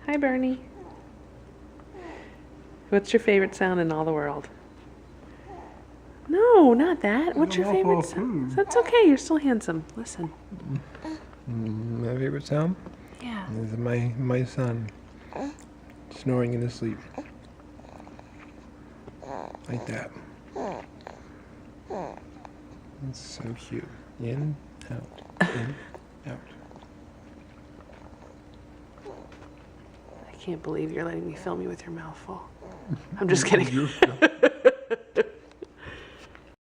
Hi, Bernie. What's your favorite sound in all the world? No, not that. What's your favorite sound? That's okay. You're still handsome. Listen. My favorite sound Yeah. is my son snoring in his sleep. Like that. It's so cute. In, out, in, out. I can't believe you're letting me film you with your mouth full. I'm just kidding.